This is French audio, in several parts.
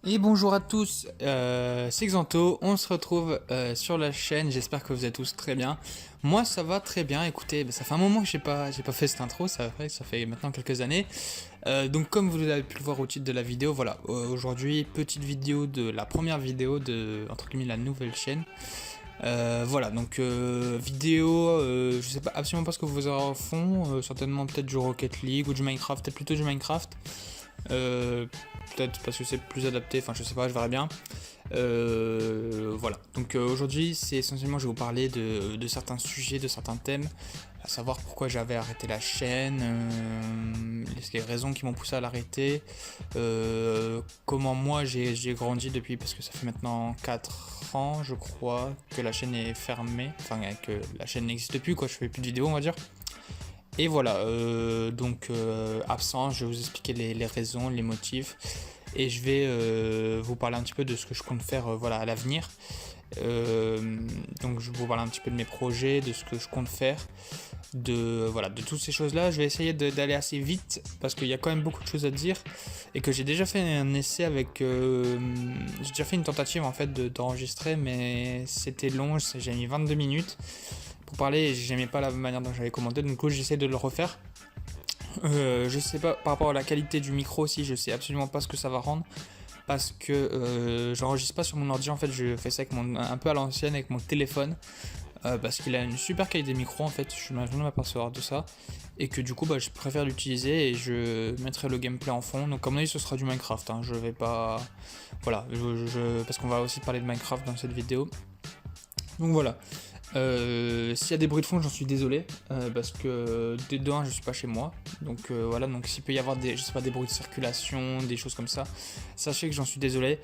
Et bonjour à tous, c'est Xanto, on se retrouve sur la chaîne, j'espère que vous êtes tous très bien. Moi ça va très bien, écoutez, ça fait un moment que j'ai pas fait cette intro, ça fait maintenant quelques années. Donc comme vous avez pu le voir au titre de la vidéo, voilà, aujourd'hui petite vidéo de la première vidéo de, entre guillemets, la nouvelle chaîne. Voilà, donc vidéo, je sais pas absolument pas ce que vous aurez au fond, certainement peut-être du Rocket League ou du Minecraft, peut-être plutôt du Minecraft. Peut-être parce que c'est plus adapté, enfin je sais pas, je verrai bien. Voilà, donc aujourd'hui c'est essentiellement je vais vous parler de certains sujets, de certains thèmes, à savoir pourquoi j'avais arrêté la chaîne, les raisons qui m'ont poussé à l'arrêter, comment moi j'ai grandi depuis, parce que ça fait maintenant 4 ans je crois que la chaîne est fermée, enfin que la chaîne n'existe plus, quoi, je fais plus de vidéos on va dire. Et voilà, donc absent, je vais vous expliquer les raisons, les motifs, et je vais vous parler un petit peu de ce que je compte faire voilà, à l'avenir. Donc je vais vous parler un petit peu de mes projets, de ce que je compte faire, voilà, de toutes ces choses-là. Je vais essayer d'aller assez vite, parce qu'il y a quand même beaucoup de choses à dire, et que j'ai déjà fait un essai avec... j'ai déjà fait une tentative en fait d'enregistrer, mais c'était long, j'ai mis 22 minutes pour parler et j'aimais pas la manière dont j'avais commenté, donc du coup j'essaie de le refaire. Je sais pas par rapport à la qualité du micro aussi, je sais absolument pas ce que ça va rendre, parce que j'enregistre pas sur mon ordi, en fait je fais ça avec un peu à l'ancienne avec mon téléphone, parce qu'il a une super qualité de micro en fait, je viens de m'apercevoir de ça, et que du coup je préfère l'utiliser et je mettrai le gameplay en fond. Donc comme on dit, ce sera du Minecraft, hein. Je vais pas, voilà, parce qu'on va aussi parler de Minecraft dans cette vidéo. Donc voilà. S'il y a des bruits de fond, j'en suis désolé, parce que de 1 je suis pas chez moi, donc voilà, donc s'il peut y avoir des, je sais pas, des bruits de circulation, des choses comme ça, sachez que j'en suis désolé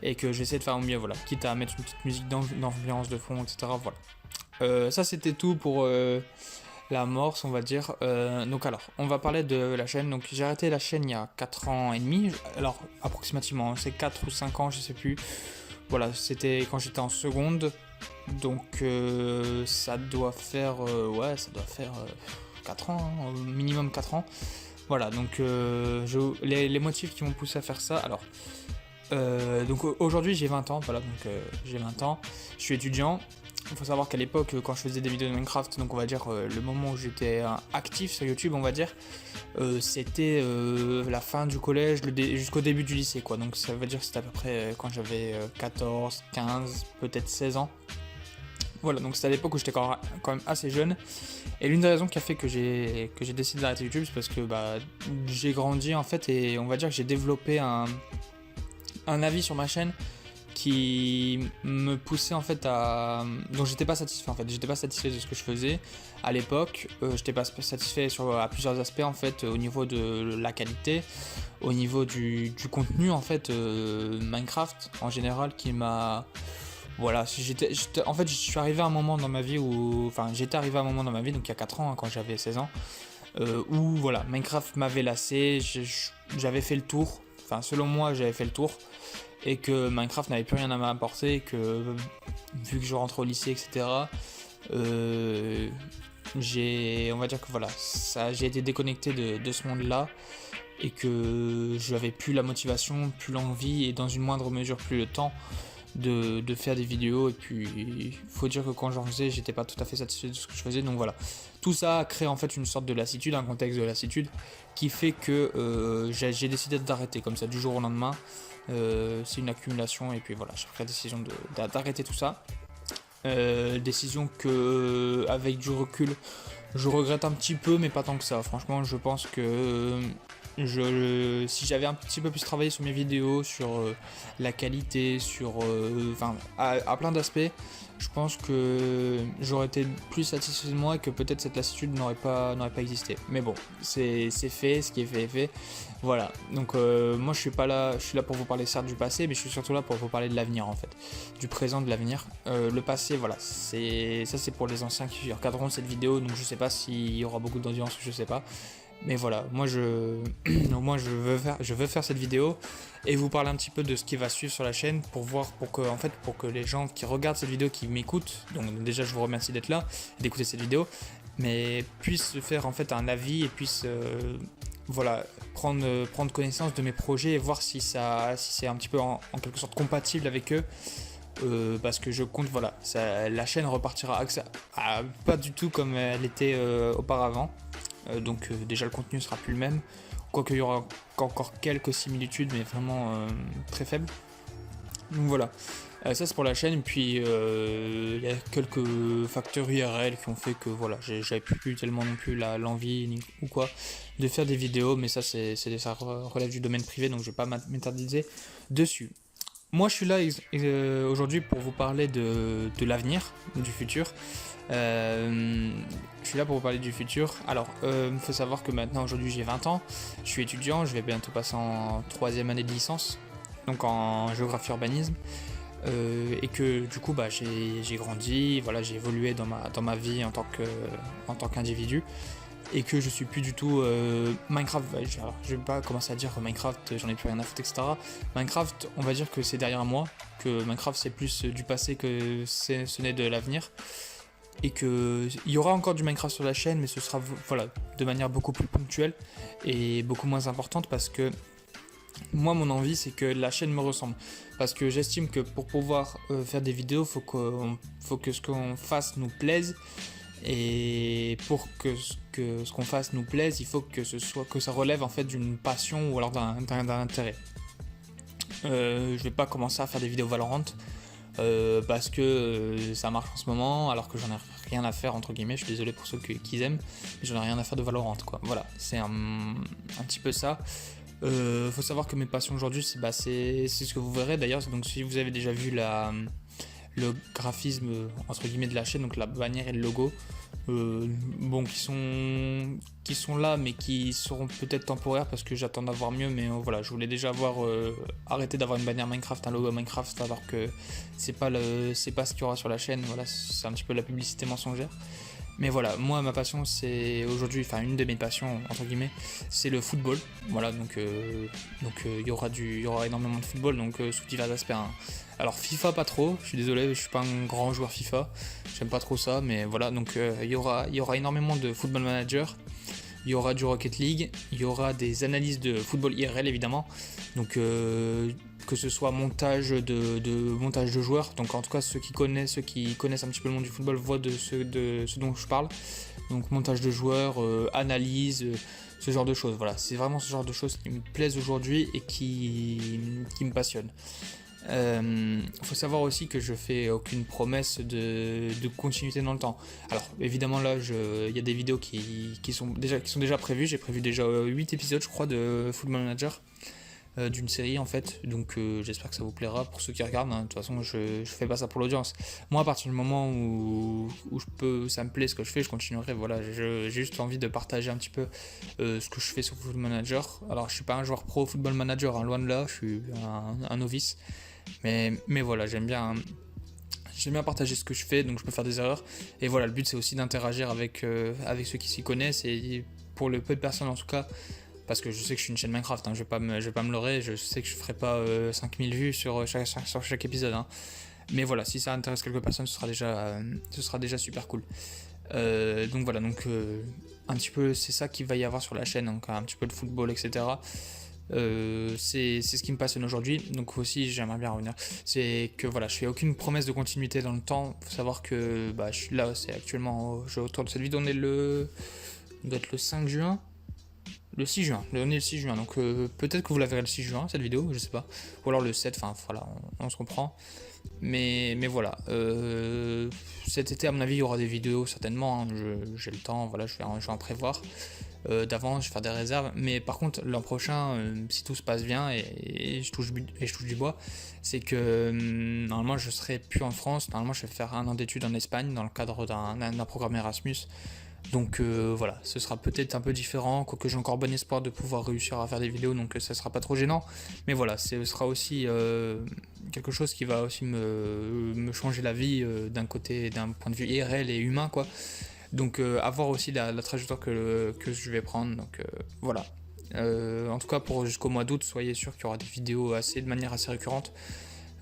et que j'essaie de faire au mieux, voilà, quitte à mettre une petite musique d'ambiance de fond, etc. Voilà. Ça c'était tout pour l'amorce, on va dire. Donc alors, on va parler de la chaîne. Donc j'ai arrêté la chaîne il y a 4 ans et demi, alors approximativement, hein, c'est 4 ou 5 ans, je sais plus. Voilà, c'était quand j'étais en seconde. Donc ça doit faire ouais, ça doit faire 4 ans, hein, au minimum 4 ans. Voilà, donc les motifs qui m'ont poussé à faire ça. Alors donc aujourd'hui j'ai 20 ans, voilà, donc j'ai 20 ans, je suis étudiant. Il faut savoir qu'à l'époque, quand je faisais des vidéos de Minecraft, donc on va dire le moment où j'étais actif sur YouTube, on va dire, c'était la fin du collège jusqu'au début du lycée, quoi. Donc ça veut dire que c'était à peu près quand j'avais 14, 15, peut-être 16 ans. Voilà, donc c'était à l'époque où j'étais quand même assez jeune. Et l'une des raisons qui a fait que j'ai décidé d'arrêter YouTube, c'est parce que j'ai grandi en fait, et on va dire que j'ai développé un avis sur ma chaîne qui me poussait en fait à... dont j'étais pas satisfait en fait, j'étais pas satisfait de ce que je faisais à l'époque, j'étais pas satisfait à plusieurs aspects en fait, au niveau de la qualité, au niveau du contenu en fait, Minecraft en général qui m'a... Voilà, en fait je suis arrivé à un moment dans ma vie où... Enfin j'étais arrivé à un moment dans ma vie, donc il y a 4 ans, hein, quand j'avais 16 ans, où voilà, Minecraft m'avait lassé, j'avais fait le tour, enfin selon moi j'avais fait le tour, et que Minecraft n'avait plus rien à m'apporter, et que vu que je rentre au lycée, etc., on va dire que voilà, j'ai été déconnecté de ce monde-là, et que j'avais plus la motivation, plus l'envie, et dans une moindre mesure plus le temps de faire des vidéos. Et puis faut dire que quand j'en faisais, j'étais pas tout à fait satisfait de ce que je faisais, donc voilà, tout ça a créé en fait une sorte de lassitude, un contexte de lassitude qui fait que j'ai décidé d'arrêter comme ça du jour au lendemain. C'est une accumulation, et puis voilà, j'ai pris la décision d'arrêter tout ça. Décision que avec du recul je regrette un petit peu, mais pas tant que ça. Franchement, je pense que si j'avais un petit peu plus travaillé sur mes vidéos, sur la qualité, sur enfin à plein d'aspects, je pense que j'aurais été plus satisfait de moi, et que peut-être cette lassitude n'aurait pas existé. Mais bon, c'est fait, ce qui est fait est fait. Voilà, donc moi je suis là pour vous parler certes du passé, mais je suis surtout là pour vous parler de l'avenir en fait, du présent, de l'avenir. Le passé, voilà, c'est pour les anciens qui regarderont cette vidéo, donc je sais pas s'il y aura beaucoup d'audience, je sais pas. Mais voilà, moi je veux faire cette vidéo et vous parler un petit peu de ce qui va suivre sur la chaîne, pour que les gens qui regardent cette vidéo, qui m'écoutent, donc déjà je vous remercie d'être là et d'écouter cette vidéo, mais puissent se faire en fait un avis, et puissent voilà, prendre connaissance de mes projets et voir si c'est un petit peu en quelque sorte compatible avec eux. Parce que je compte, voilà, la chaîne repartira pas du tout comme elle était auparavant. Donc déjà le contenu sera plus le même. Quoique il y aura encore quelques similitudes, mais vraiment très faibles. Donc voilà, ça c'est pour la chaîne. Et puis il y a quelques facteurs IRL qui ont fait que voilà, j'avais plus tellement non plus l'envie ou quoi de faire des vidéos. Mais ça relève du domaine privé, donc je vais pas m'interdiser dessus. Moi, je suis là aujourd'hui pour vous parler de l'avenir, du futur. Je suis là pour vous parler du futur. Alors, il faut savoir que maintenant, aujourd'hui, j'ai 20 ans. Je suis étudiant, je vais bientôt passer en 3e année de licence, donc en géographie urbanisme. Et que du coup, j'ai grandi, voilà, j'ai évolué dans ma vie en tant qu'individu. Et que je suis plus du tout Minecraft. Je vais pas commencer à dire Minecraft, j'en ai plus rien à foutre, etc. Minecraft, on va dire que c'est derrière moi, que Minecraft c'est plus du passé que ce n'est de l'avenir. Et qu'il y aura encore du Minecraft sur la chaîne, mais ce sera voilà, de manière beaucoup plus ponctuelle et beaucoup moins importante parce que moi, mon envie, c'est que la chaîne me ressemble. Parce que j'estime que pour pouvoir faire des vidéos, faut que ce qu'on fasse nous plaise. Et pour que ce qu'on fasse nous plaise, il faut que ça relève en fait d'une passion ou alors d'un intérêt. Je vais pas commencer à faire des vidéos Valorant parce que ça marche en ce moment, alors que j'en ai rien à faire entre guillemets. Je suis désolé pour ceux qui aiment, mais j'en ai rien à faire de Valorant quoi. Voilà, c'est un petit peu ça. Faut savoir que mes passions aujourd'hui, c'est ce que vous verrez d'ailleurs. Donc si vous avez déjà vu le graphisme entre guillemets de la chaîne, donc la bannière et le logo, qui sont là mais qui seront peut-être temporaires parce que j'attends d'avoir mieux, mais voilà, je voulais déjà arrêter d'avoir une bannière Minecraft, un logo Minecraft, alors que c'est pas ce qu'il y aura sur la chaîne. Voilà, c'est un petit peu la publicité mensongère. Mais voilà, moi ma passion c'est aujourd'hui, enfin une de mes passions entre guillemets, c'est le football. Voilà, donc il y aura énormément de football, donc sous divers aspects. Hein. Alors FIFA pas trop, je suis désolé, je suis pas un grand joueur FIFA, j'aime pas trop ça, mais voilà, donc il y aura énormément de Football Manager, il y aura du Rocket League, il y aura des analyses de football IRL évidemment, donc que ce soit montage de joueurs, donc en tout cas ceux qui connaissent un petit peu le monde du football voient de ce dont je parle, donc montage de joueurs, analyse, ce genre de choses, voilà, c'est vraiment ce genre de choses qui me plaisent aujourd'hui et qui me passionnent. Faut savoir aussi que je fais aucune promesse de continuité dans le temps. Alors évidemment là il y a des vidéos qui sont déjà prévues. J'ai prévu déjà 8 épisodes je crois de Football Manager, d'une série en fait, donc j'espère que ça vous plaira pour ceux qui regardent, hein. De toute façon je fais pas ça pour l'audience. Moi à partir du moment où ça me plaît ce que je fais, je continuerai. Voilà, j'ai juste envie de partager un petit peu ce que je fais sur Football Manager. Alors je suis pas un joueur pro Football Manager, hein, loin de là, je suis un novice. Mais voilà, j'aime bien partager ce que je fais, donc je peux faire des erreurs. Et voilà, le but c'est aussi d'interagir avec ceux qui s'y connaissent, et pour le peu de personnes en tout cas, parce que je sais que je suis une chaîne Minecraft, hein, je vais pas me leurrer, je sais que je ferai pas 5000 vues sur chaque épisode. Hein. Mais voilà, si ça intéresse quelques personnes, ce sera déjà super cool. Donc voilà, un petit peu c'est ça qu'il va y avoir sur la chaîne, donc un petit peu de football, etc. C'est ce qui me passionne aujourd'hui, donc aussi j'aimerais bien revenir. C'est que voilà, je fais aucune promesse de continuité dans le temps. Faut savoir que je suis là, c'est actuellement autour de cette vidéo, on doit être le 5 juin. Le 6 juin, on est le 6 juin, donc peut-être que vous la verrez le 6 juin cette vidéo, je sais pas, ou alors le 7, enfin voilà, on se comprend. Mais voilà, cet été à mon avis il y aura des vidéos certainement, hein, j'ai le temps, voilà, je vais en prévoir d'avance, je vais faire des réserves, mais par contre l'an prochain, si tout se passe bien et je touche du bois, c'est que normalement je serai plus en France, normalement je vais faire un an d'études en Espagne dans le cadre d'un programme Erasmus. Donc voilà, ce sera peut-être un peu différent, quoique j'ai encore bon espoir de pouvoir réussir à faire des vidéos, donc ça sera pas trop gênant. Mais voilà, ce sera aussi quelque chose qui va aussi me changer la vie d'un point de vue IRL et humain, quoi. Donc à voir aussi la trajectoire que je vais prendre, donc voilà. En tout cas pour jusqu'au mois d'août, soyez sûr qu'il y aura des vidéos de manière assez récurrente.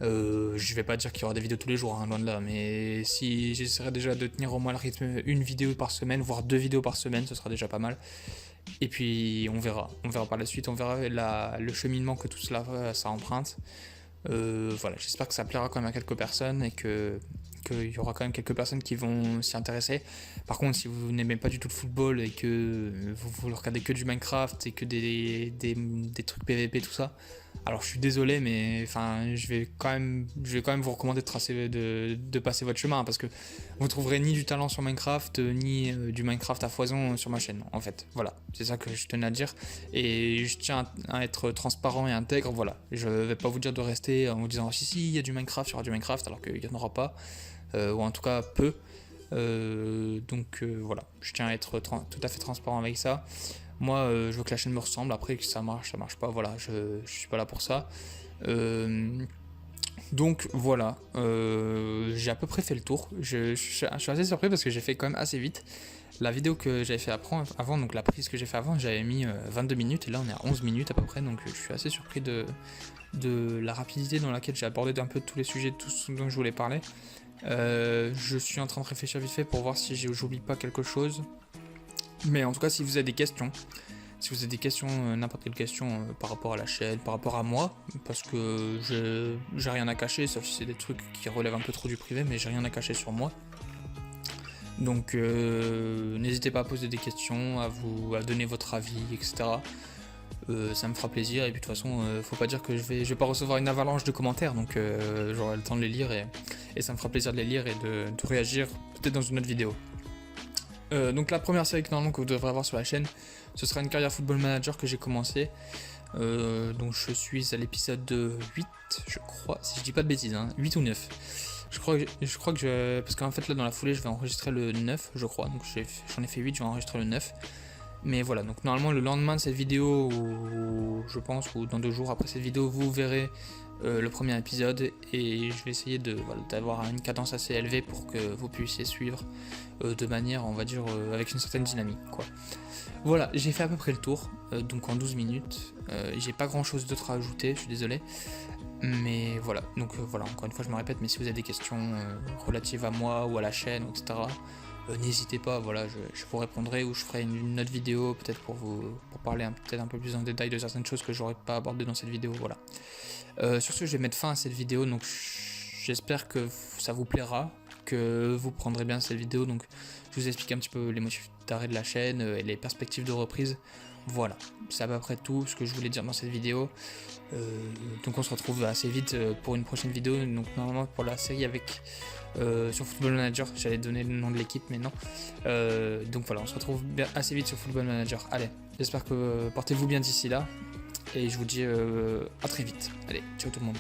Je vais pas dire qu'il y aura des vidéos tous les jours, hein, loin de là, mais si j'essaierai déjà de tenir au moins le rythme, une vidéo par semaine, voire 2 vidéos par semaine, ce sera déjà pas mal. Et puis on verra par la suite, on verra le cheminement que tout cela ça emprunte. Voilà, j'espère que ça plaira quand même à quelques personnes et qu'il y aura quand même quelques personnes qui vont s'y intéresser. Par contre, si vous n'aimez pas du tout le football et que vous regardez que du Minecraft et que des trucs PVP, tout ça, alors je suis désolé, mais enfin, je vais quand même vous recommander de passer votre chemin, parce que vous trouverez ni du talent sur Minecraft, ni du Minecraft à foison sur ma chaîne, en fait. Voilà, c'est ça que je tenais à dire. Et je tiens à être transparent et intègre, voilà. Je vais pas vous dire de rester en vous disant si, il y a du Minecraft, il y aura du Minecraft, alors qu'il n'y en aura pas, ou en tout cas peu. Donc voilà, je tiens à être tout à fait transparent avec ça. Moi, je veux que la chaîne me ressemble. Après, que ça marche pas. Voilà, je suis pas là pour ça. Donc voilà, j'ai à peu près fait le tour. Je suis assez surpris parce que j'ai fait quand même assez vite. La vidéo que j'avais fait avant, donc la prise que j'ai fait avant, j'avais mis 22 minutes et là on est à 11 minutes à peu près. Donc je suis assez surpris de la rapidité dans laquelle j'ai abordé un peu tous les sujets, tout ce dont je voulais parler. Je suis en train de réfléchir vite fait pour voir si j'oublie pas quelque chose. Mais en tout cas, si vous avez des questions, n'importe quelle question par rapport à la chaîne, par rapport à moi, parce que j'ai rien à cacher, sauf si c'est des trucs qui relèvent un peu trop du privé, mais j'ai rien à cacher sur moi. Donc n'hésitez pas à poser des questions, à donner votre avis, etc. Ça me fera plaisir, et puis de toute façon, faut pas dire que je vais pas recevoir une avalanche de commentaires, donc j'aurai le temps de les lire, et ça me fera plaisir de les lire et de réagir peut-être dans une autre vidéo. Donc la première série que vous devrez avoir sur la chaîne, ce sera une carrière Football Manager que j'ai commencé. Donc je suis à l'épisode 8, je crois, si je dis pas de bêtises, 8 ou 9. Je crois que parce qu'en fait là dans la foulée je vais enregistrer le 9, je crois, donc j'en ai fait 8, je vais enregistrer le 9. Mais voilà, donc normalement le lendemain de cette vidéo, je pense, ou dans 2 jours après cette vidéo, vous verrez le premier épisode, et je vais essayer d'avoir une cadence assez élevée pour que vous puissiez suivre de manière, on va dire, avec une certaine dynamique, quoi. Voilà, j'ai fait à peu près le tour, donc en 12 minutes. J'ai pas grand chose d'autre à ajouter, je suis désolé. Mais voilà, donc voilà, encore une fois je me répète, mais si vous avez des questions relatives à moi ou à la chaîne, etc., n'hésitez pas, voilà, je vous répondrai, ou je ferai une autre vidéo peut-être pour parler peut-être un peu plus en détail de certaines choses que j'aurais pas abordées dans cette vidéo, voilà. Sur ce, je vais mettre fin à cette vidéo, donc j'espère que ça vous plaira, que vous prendrez bien cette vidéo. Donc je vous explique un petit peu les motifs d'arrêt de la chaîne et les perspectives de reprise. Voilà, c'est à peu près tout ce que je voulais dire dans cette vidéo. Donc on se retrouve assez vite pour une prochaine vidéo, donc normalement pour la série sur Football Manager. J'allais donner le nom de l'équipe, mais non. Donc voilà, on se retrouve assez vite sur Football Manager. Allez, j'espère que portez-vous bien d'ici là, et je vous dis à très vite. Allez, ciao tout le monde.